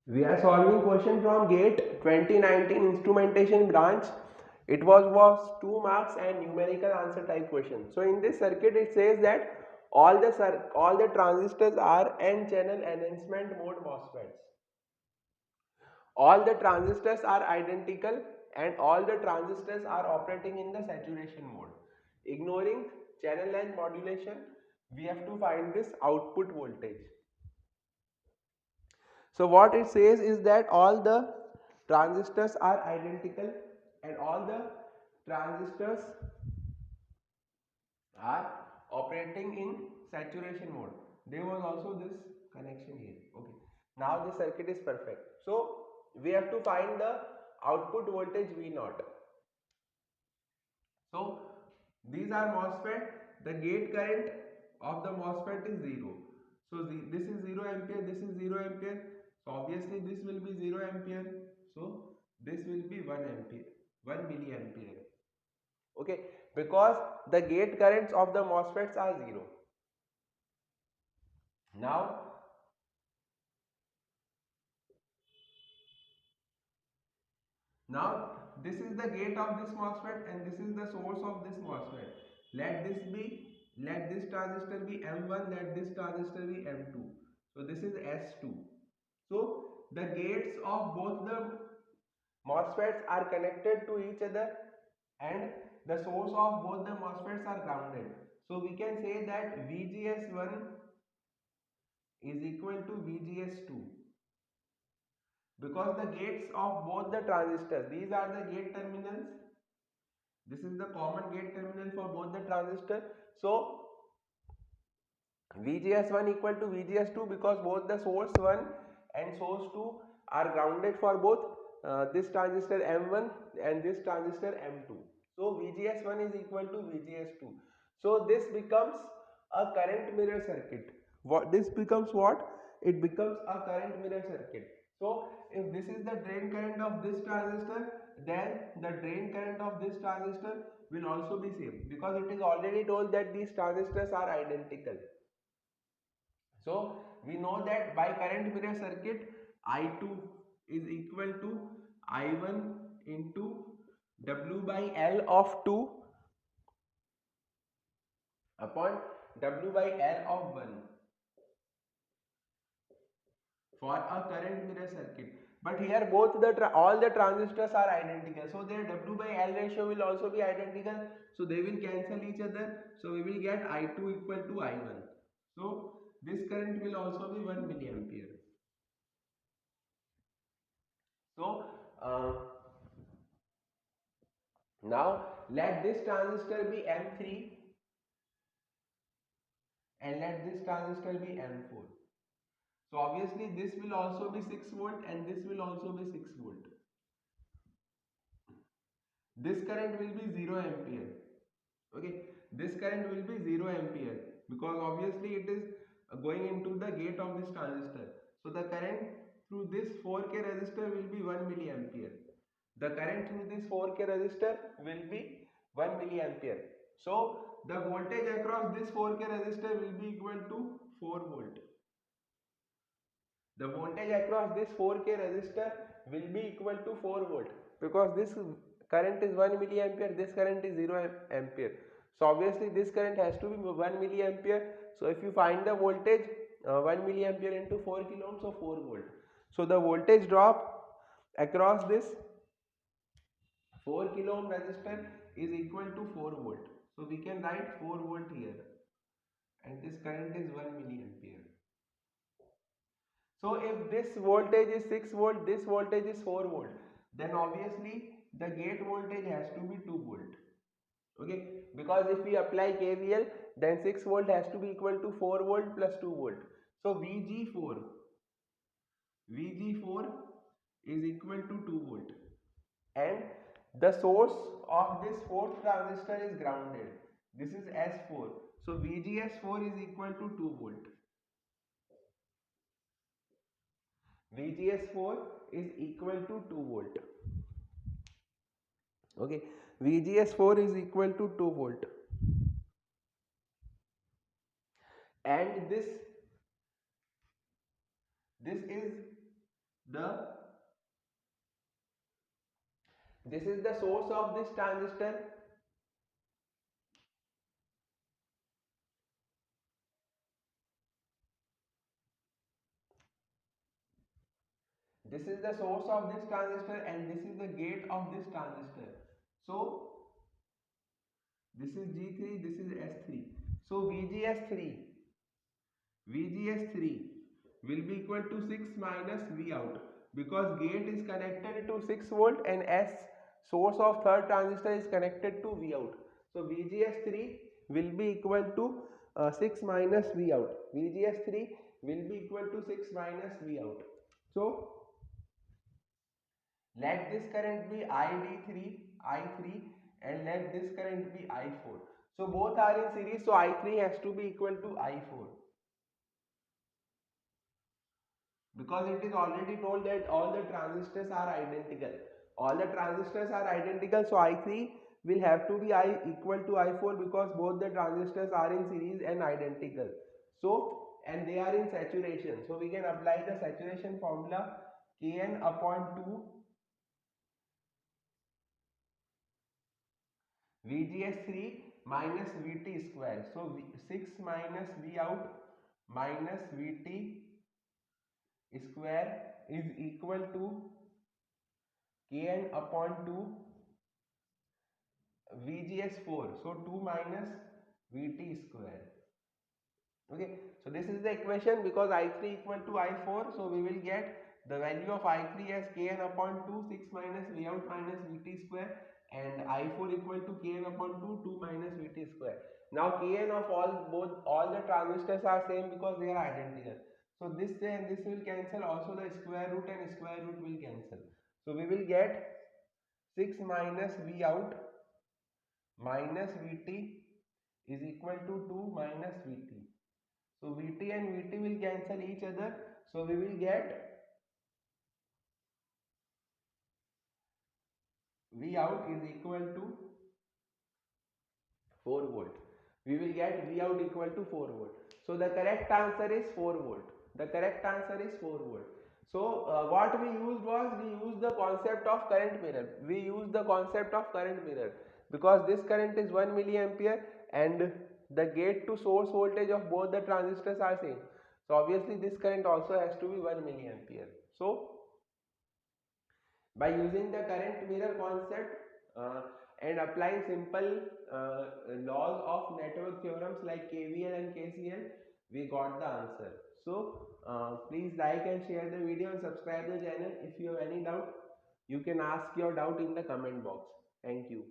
We are solving question from GATE 2019 instrumentation branch. It was 2 marks and numerical answer type question. So in this circuit it says that all the transistors are N channel enhancement mode MOSFETs. All the transistors are identical and all the transistors are operating in the saturation mode. Ignoring channel length modulation, we have to find this output voltage. So what it says is that all the transistors are identical and all the transistors are operating in saturation mode. There was also this connection here. Okay. Now the circuit is perfect. So we have to find the output voltage V naught. So these are MOSFET. The gate current of the MOSFET is 0. So this is 0 ampere, this is 0 ampere. So obviously this will be 0 ampere. So this will be 1 ampere, 1 milliampere. Okay, because the gate currents of the MOSFETs are 0. Now, now this is the gate of this MOSFET and this is the source of this MOSFET. Let this transistor be M1, let this transistor be M2. So this is S2. So the gates of both the MOSFETs are connected to each other and the source of both the MOSFETs are grounded. So we can say that VGS1 is equal to VGS2 because the gates of both the transistors, these are the gate terminals, this is the common gate terminal for both the transistors. So VGS1 equal to VGS2 because both the source 1 and source 2 are grounded for both this transistor M1 and this transistor M2. So VGS1 is equal to VGS2. So this becomes a current mirror circuit. What this becomes what? It becomes a current mirror circuit. So if this is the drain current of this transistor, then the drain current of this transistor will also be same because it is already told that these transistors are identical. So we know that by current mirror circuit, I2 is equal to I1 into W by L of 2 upon W by L of 1 for a current mirror circuit. But here both all the transistors are identical, so their W by L ratio will also be identical. So they will cancel each other. So we will get I2 equal to I1. So this current will also be 1 milliampere. So now let this transistor be M3 and let this transistor be M4. So obviously this will also be 6 volt and this will also be 6 volt. This current will be 0 ampere. Okay, this current will be 0 ampere because obviously it is going into the gate of this transistor. So the current through this 4K resistor will be 1 milliampere. The current through this 4K resistor will be 1 milliampere. So the voltage across this 4K resistor will be equal to 4 volt. The voltage across this 4K resistor will be equal to 4 volt because this current is 1 milliampere, this current is 0 ampere. So obviously this current has to be 1 milliampere. So if you find the voltage 1 milliampere into 4 kilo ohms, so 4 volt. So the voltage drop across this 4 kilo ohm resistor is equal to 4 volt. So we can write 4 volt here and this current is 1 milliampere. So if this voltage is 6 volt, this voltage is 4 volt, then obviously the gate voltage has to be 2 volt. Okay, because if we apply KVL, then 6 volt has to be equal to 4 volt plus 2 volt. So VG4 is equal to 2 volt and the source of this fourth transistor is grounded. This is S4. So VGS4 is equal to 2 volt. VGS4 is equal to 2 volt. Okay, VGS4 is equal to 2 volt and this is the this is the source of this transistor. This is the source of this transistor and this is the gate of this transistor. So this is G3, this is S3. So VGS3 will be equal to 6 minus V out, because gate is connected to 6 volt and S source of third transistor is connected to V out. So VGS3 will be equal to 6 minus V out. VGS3 will be equal to 6 minus V out. So let this current be I3, and let this current be I4. So both are in series, so I3 has to be equal to I4. Because it is already told that all the transistors are identical. All the transistors are identical, so I3 will have to be equal to I4, because both the transistors are in series and identical. So, and they are in saturation. So we can apply the saturation formula Kn upon 2 VGS3 minus VT square. So 6 minus V out minus VT square is equal to Kn upon 2 VGS4. So 2 minus VT square. Okay, so this is the equation, because I3 equal to I4. So we will get the value of I3 as Kn upon 2, 6 minus V out minus VT square, and I4 equal to Kn upon 2, 2 minus VT square. Now Kn of all the transistors are same because they are identical. So this and this will cancel, also the square root and square root will cancel. So we will get 6 minus V out minus Vt is equal to 2 minus Vt. So Vt and Vt will cancel each other. So we will get V out is equal to 4 volt. We will get V out equal to 4 volt. So the correct answer is 4 volt. The correct answer is 4 volt. So what we used was, we used the concept of current mirror. We used the concept of current mirror because this current is 1 milliampere and the gate to source voltage of both the transistors are same. So obviously this current also has to be 1 milliampere. So by using the current mirror concept and applying simple laws of network theorems like KVL and KCL, we got the answer. So please like and share the video and subscribe the channel. If you have any doubt, you can ask your doubt in the comment box. Thank you.